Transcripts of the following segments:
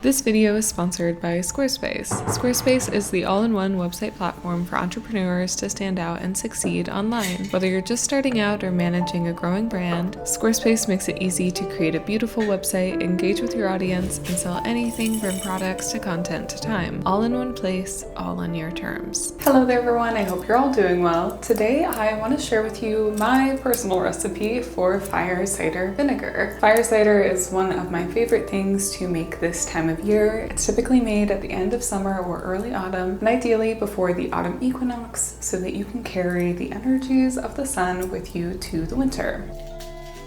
This video is sponsored by Squarespace. Squarespace is the all-in-one website platform for entrepreneurs to stand out and succeed online. Whether you're just starting out or managing a growing brand, Squarespace makes it easy to create a beautiful website, engage with your audience, and sell anything from products to content to time. All in one place, all on your terms. Hello there everyone, I hope you're all doing well. Today I want to share with you my personal recipe for fire cider vinegar. Fire cider is one of my favorite things to make this time of year. It's typically made at the end of summer or early autumn, and ideally before the autumn equinox so that you can carry the energies of the sun with you to the winter.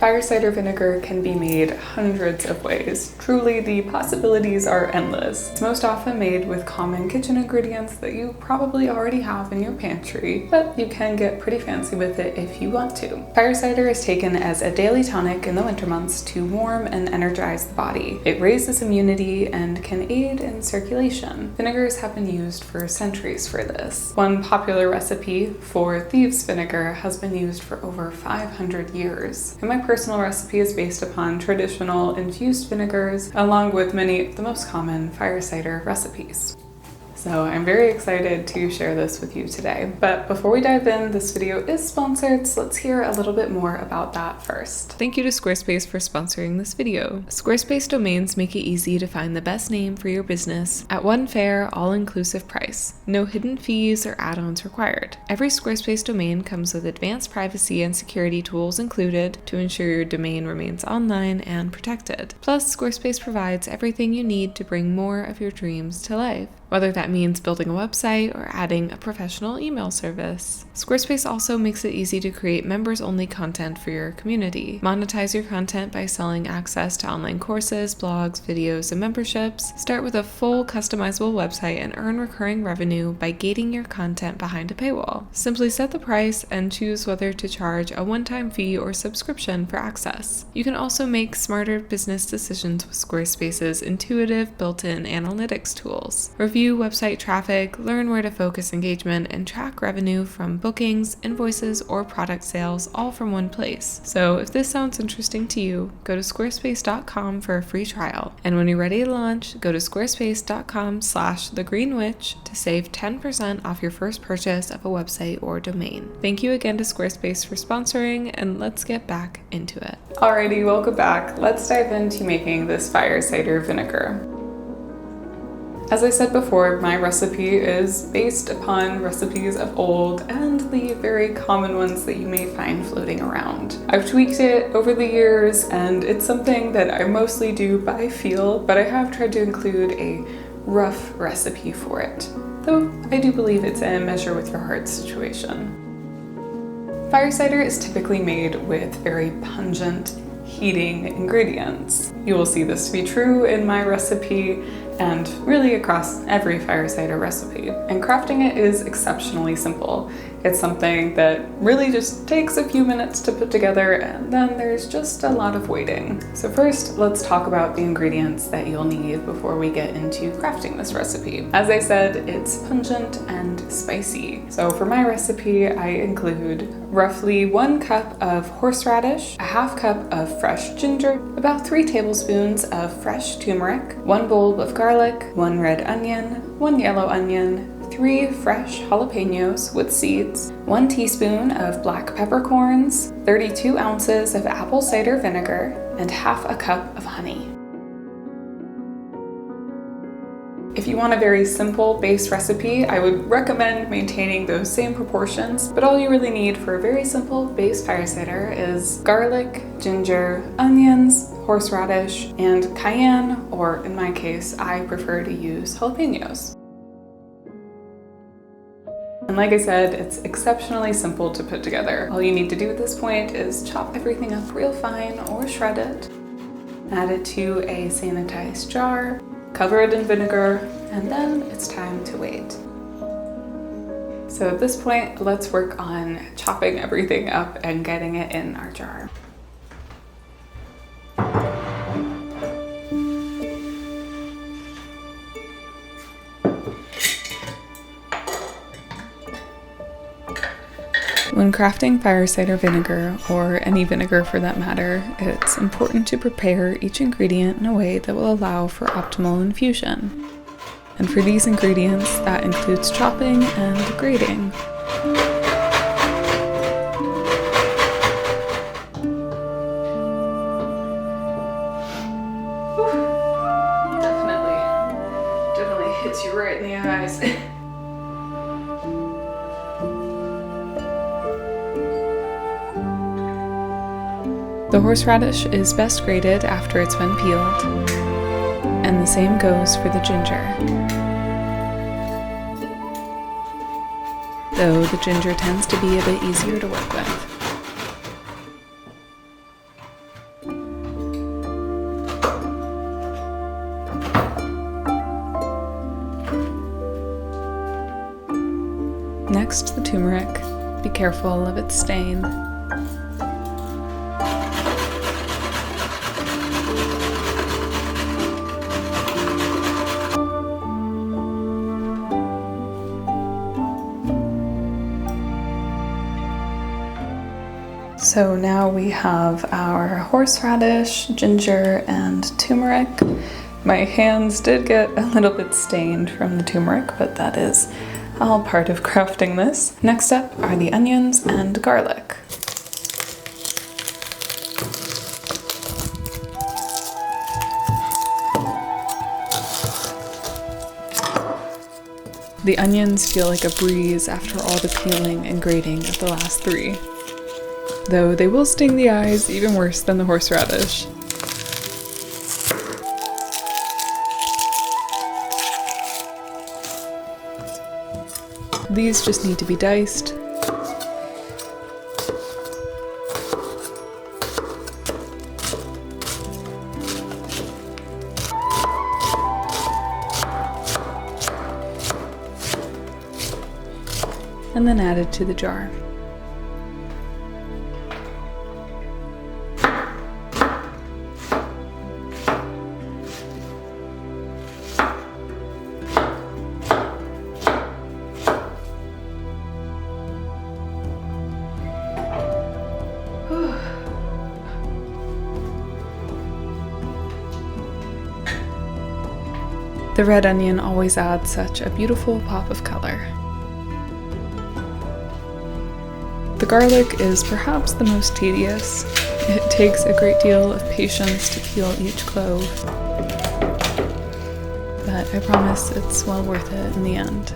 Fire cider vinegar can be made hundreds of ways. Truly, the possibilities are endless. It's most often made with common kitchen ingredients that you probably already have in your pantry, but you can get pretty fancy with it if you want to. Fire cider is taken as a daily tonic in the winter months to warm and energize the body. It raises immunity and can aid in circulation. Vinegars have been used for centuries for this. One popular recipe for thieves' vinegar has been used for over 500 years. And my personal recipe is based upon traditional infused vinegars, along with many of the most common fire cider recipes. So I'm very excited to share this with you today. But before we dive in, this video is sponsored, so let's hear a little bit more about that first. Thank you to Squarespace for sponsoring this video. Squarespace domains make it easy to find the best name for your business at one fair, all-inclusive price. No hidden fees or add-ons required. Every Squarespace domain comes with advanced privacy and security tools included to ensure your domain remains online and protected. Plus, Squarespace provides everything you need to bring more of your dreams to life, whether that means building a website or adding a professional email service. Squarespace also makes it easy to create members-only content for your community. Monetize your content by selling access to online courses, blogs, videos, and memberships. Start with a full customizable website and earn recurring revenue by gating your content behind a paywall. Simply set the price and choose whether to charge a one-time fee or subscription for access. You can also make smarter business decisions with Squarespace's intuitive built-in analytics tools. Review website traffic, learn where to focus engagement, and track revenue from bookings, invoices, or product sales all from one place. So if this sounds interesting to you, go to squarespace.com for a free trial. And when you're ready to launch, go to squarespace.com/thegreenwitch to save 10% off your first purchase of a website or domain. Thank you again to Squarespace for sponsoring, and let's get back into it. Alrighty, welcome back. Let's dive into making this fire cider vinegar. As I said before, my recipe is based upon recipes of old and the very common ones that you may find floating around. I've tweaked it over the years, and it's something that I mostly do by feel, but I have tried to include a rough recipe for it, though I do believe it's a measure with your heart situation. Fire cider is typically made with very pungent, heating ingredients. You will see this to be true in my recipe and really across every fire cider recipe. And crafting it is exceptionally simple. It's something that really just takes a few minutes to put together, and then there's just a lot of waiting. So first, let's talk about the ingredients that you'll need before we get into crafting this recipe. As I said, it's pungent and spicy. So for my recipe, I include roughly 1 cup of horseradish, a half cup of fresh ginger, about 3 tablespoons of fresh turmeric, 1 bulb of garlic, 1 red onion, 1 yellow onion, 3 fresh jalapenos with seeds, 1 teaspoon of black peppercorns, 32 ounces of apple cider vinegar, and half a cup of honey. If you want a very simple base recipe, I would recommend maintaining those same proportions, but all you really need for a very simple base fire cider is garlic, ginger, onions, horseradish, and cayenne, or in my case, I prefer to use jalapenos. And like I said, it's exceptionally simple to put together. All you need to do at this point is chop everything up real fine or shred it, add it to a sanitized jar, cover it in vinegar, and then it's time to wait. So at this point, let's work on chopping everything up and getting it in our jar. When crafting fire cider vinegar, or any vinegar for that matter, it's important to prepare each ingredient in a way that will allow for optimal infusion. And for these ingredients, that includes chopping and grating. Definitely hits you right in the eyes. The horseradish is best grated after it's been peeled, and the same goes for the ginger. Though the ginger tends to be a bit easier to work with. Next, the turmeric. Be careful of its stain. So now we have our horseradish, ginger, and turmeric. My hands did get a little bit stained from the turmeric, but that is all part of crafting this. Next up are the onions and garlic. The onions feel like a breeze after all the peeling and grating of the last three, though they will sting the eyes even worse than the horseradish. These just need to be diced. And then added to the jar. The red onion always adds such a beautiful pop of color. The garlic is perhaps the most tedious. It takes a great deal of patience to peel each clove, but I promise it's well worth it in the end.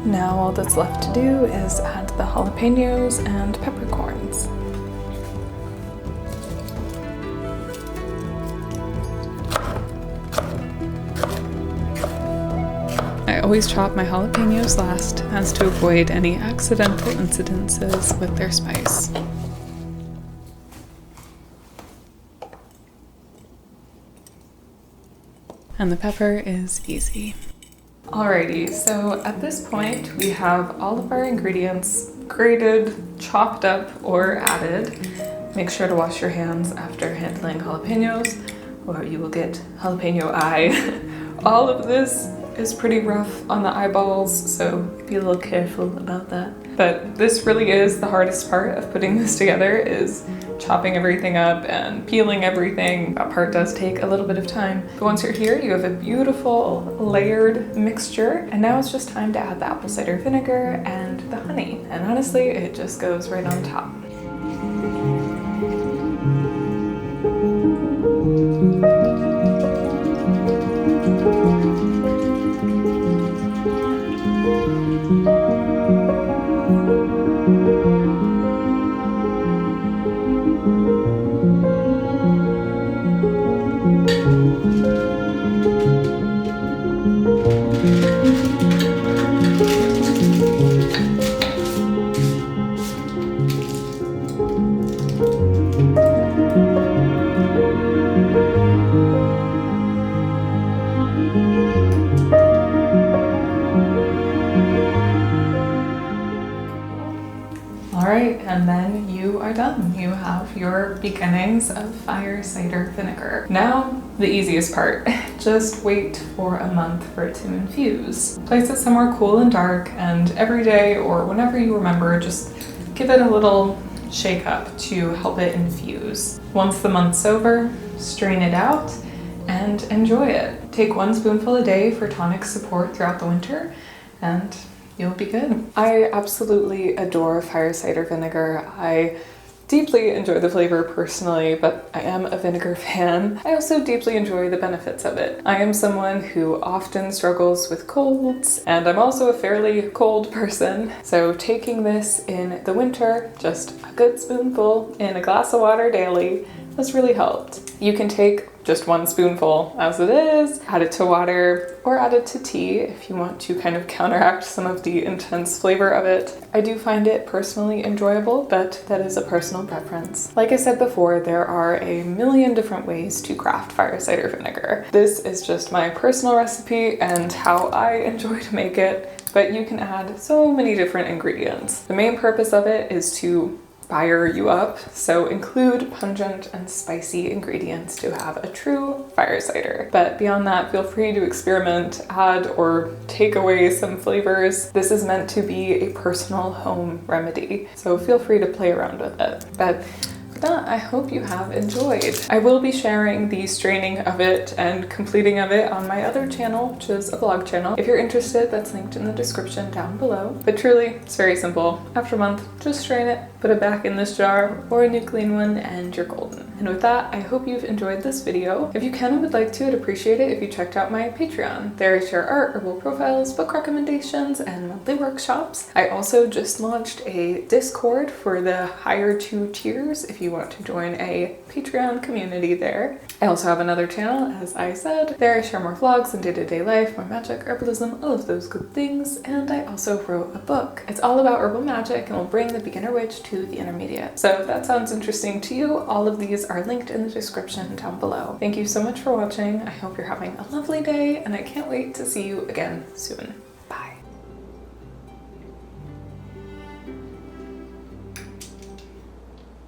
Now all that's left to do is add the jalapenos and peppercorns. I always chop my jalapenos last, as to avoid any accidental incidences with their spice. And the pepper is easy. Alrighty, so at this point we have all of our ingredients grated, chopped up, or added. Make sure to wash your hands after handling jalapenos, or you will get jalapeno eye. All of this is pretty rough on the eyeballs, so be a little careful about that. But this really is the hardest part of putting this together, is chopping everything up and peeling everything. That part does take a little bit of time. But once you're here, you have a beautiful layered mixture, and now it's just time to add the apple cider vinegar and the honey. And honestly, it just goes right on top. you have your beginnings of fire cider vinegar. Now, the easiest part. Just wait for a month for it to infuse. Place it somewhere cool and dark, and every day or whenever you remember, just give it a little shake up to help it infuse. Once the month's over, strain it out and enjoy it. Take 1 spoonful a day for tonic support throughout the winter, and you'll be good. I absolutely adore fire cider vinegar. I deeply enjoy the flavor personally, but I am a vinegar fan. I also deeply enjoy the benefits of it. I am someone who often struggles with colds, and I'm also a fairly cold person. So taking this in the winter, just a good spoonful in a glass of water daily, has really helped. You can take just 1 spoonful as it is, add it to water, or add it to tea if you want to kind of counteract some of the intense flavor of it. I do find it personally enjoyable, but that is a personal preference. Like I said before, there are a million different ways to craft fire cider vinegar. This is just my personal recipe and how I enjoy to make it, but you can add so many different ingredients. The main purpose of it is to fire you up, so include pungent and spicy ingredients to have a true fire cider. But beyond that, feel free to experiment, add or take away some flavors. This is meant to be a personal home remedy, so feel free to play around with it. But I hope you have enjoyed. I will be sharing the straining of it and completing of it on my other channel, which is a vlog channel. If you're interested, that's linked in the description down below. But truly, it's very simple. After a month, just strain it, put it back in this jar or a new clean one, and you're golden. And with that, I hope you've enjoyed this video. If you can and would like to, I'd appreciate it if you checked out my Patreon. There I share art, herbal profiles, book recommendations, and monthly workshops. I also just launched a Discord for the higher 2 tiers if you want to join a Patreon community there. I also have another channel, as I said. There I share more vlogs and day-to-day life, more magic, herbalism, all of those good things. And I also wrote a book. It's all about herbal magic and will bring the beginner witch to the intermediate. So if that sounds interesting to you, all of these are linked in the description down below. Thank you so much for watching. I hope you're having a lovely day, and I can't wait to see you again soon.